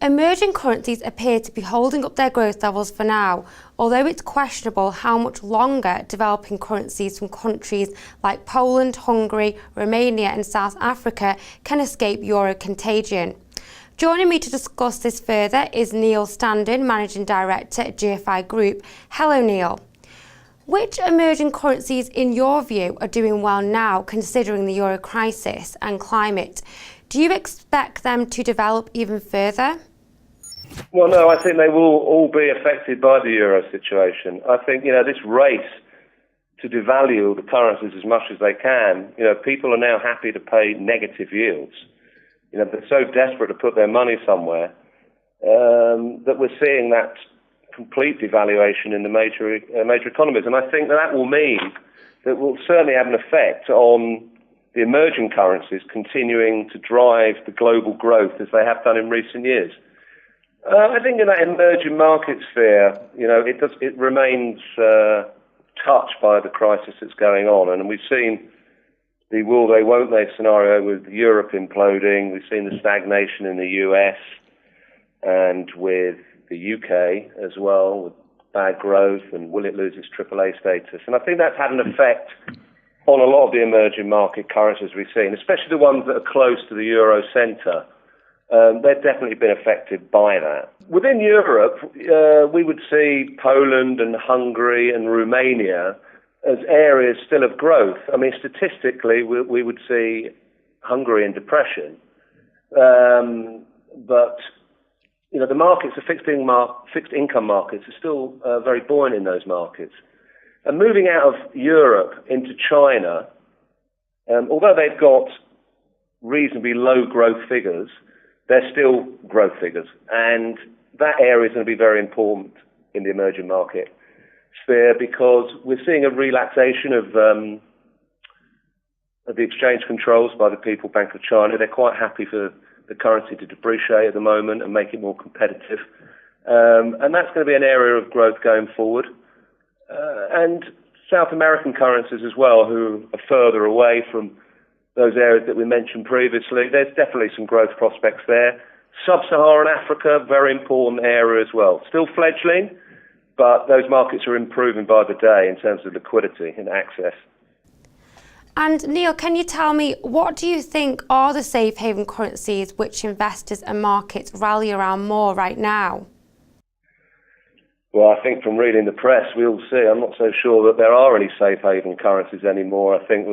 Emerging currencies appear to be holding up their growth levels for now, although it's questionable how much longer developing currencies from countries like Poland, Hungary, Romania and South Africa can escape euro contagion. Joining me to discuss this further is Neil Standen, Managing Director at GFI Group. Hello Neil. Which emerging currencies, in your view, are doing well now considering the euro crisis and climate? Do you expect them to develop even further? Well, no, I think they will all be affected by the euro situation. I think, this race to devalue the currencies as much as they can, people are now happy to pay negative yields. They're so desperate to put their money somewhere that we're seeing that complete devaluation in the major economies. And I think that will mean that will certainly have an effect on the emerging currencies continuing to drive the global growth as they have done in recent years. I think in that emerging market sphere, it remains touched by the crisis that's going on. And we've seen the will they, won't they scenario with Europe imploding. We've seen the stagnation in the US and with the UK as well, with bad growth and will it lose its AAA status. And I think that's had an effect on a lot of the emerging market currencies we've seen, especially the ones that are close to the euro centre. They've definitely been affected by that. Within Europe, we would see Poland and Hungary and Romania as areas still of growth. I mean, statistically, we would see Hungary in depression. But, the markets, the fixed income markets are still very buoyant in those markets. And moving out of Europe into China, although they've got reasonably low growth figures, they're still growth figures. And that area is going to be very important in the emerging market sphere because we're seeing a relaxation of the exchange controls by the People's Bank of China. They're quite happy for the currency to depreciate at the moment and make it more competitive. And that's going to be an area of growth going forward. And South American currencies as well, who are further away from those areas that we mentioned previously, there's definitely some growth prospects there. Sub-Saharan Africa, very important area as well. Still fledgling, but those markets are improving by the day in terms of liquidity and access. And Neil, can you tell me, what do you think are the safe haven currencies which investors and markets rally around more right now? Well, I think from reading the press, we'll see. I'm not so sure that there are any safe haven currencies anymore. I think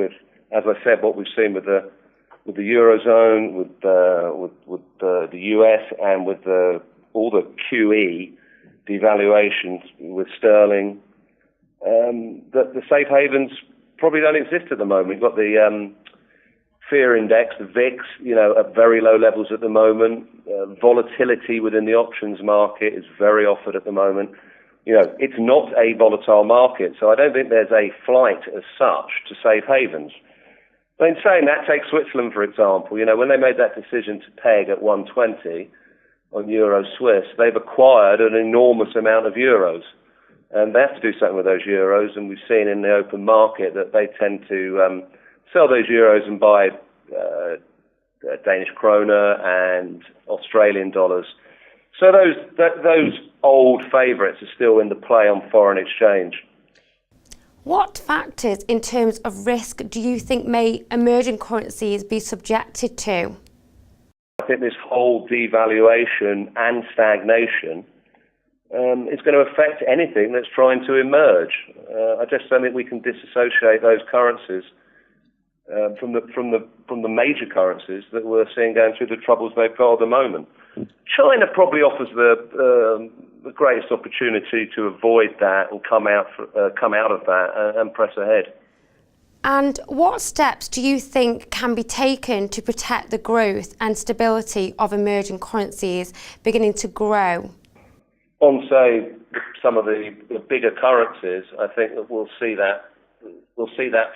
as I said, what we've seen with the Eurozone, with the US and with all the QE devaluations with sterling, that the safe havens probably don't exist at the moment. We've got the fear index, the VIX, at very low levels at the moment. Volatility within the options market is very offered at the moment. It's not a volatile market, so I don't think there's a flight as such to safe havens. But in saying that, take Switzerland, for example. When they made that decision to peg at 120 on Euro Swiss, they've acquired an enormous amount of euros. And they have to do something with those euros, and we've seen in the open market that they tend to sell those euros and buy Danish kroner and Australian dollars. So those old favourites are still in the play on foreign exchange. What factors in terms of risk do you think may emerging currencies be subjected to? I think this whole devaluation and stagnation is going to affect anything that's trying to emerge. I just don't think we can disassociate those currencies from the major currencies that we're seeing going through the troubles they've got at the moment. China probably offers the greatest opportunity to avoid that and come out of that and press ahead. And what steps do you think can be taken to protect the growth and stability of emerging currencies beginning to grow? On, say, some of the bigger currencies, I think that we'll see that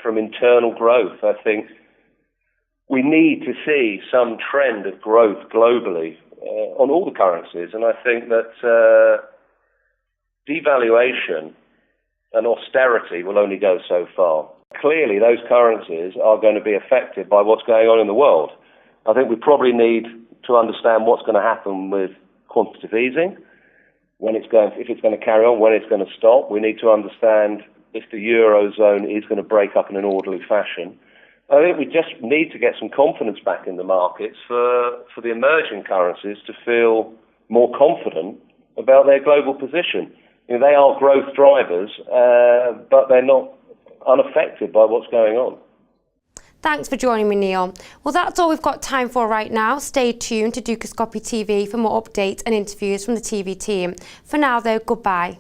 from internal growth. I think we need to see some trend of growth globally on all the currencies, and I think that devaluation and austerity will only go so far. Clearly, those currencies are going to be affected by what's going on in the world. I think we probably need to understand what's going to happen with quantitative easing, if it's going to carry on, when it's going to stop. We need to understand if the Eurozone is going to break up in an orderly fashion. I think we just need to get some confidence back in the markets for the emerging currencies to feel more confident about their global position. You know, they are growth drivers, but they're not unaffected by what's going on. Thanks for joining me, Nyon. Well, that's all we've got time for right now. Stay tuned to Dukascopy TV for more updates and interviews from the TV team. For now, though, goodbye.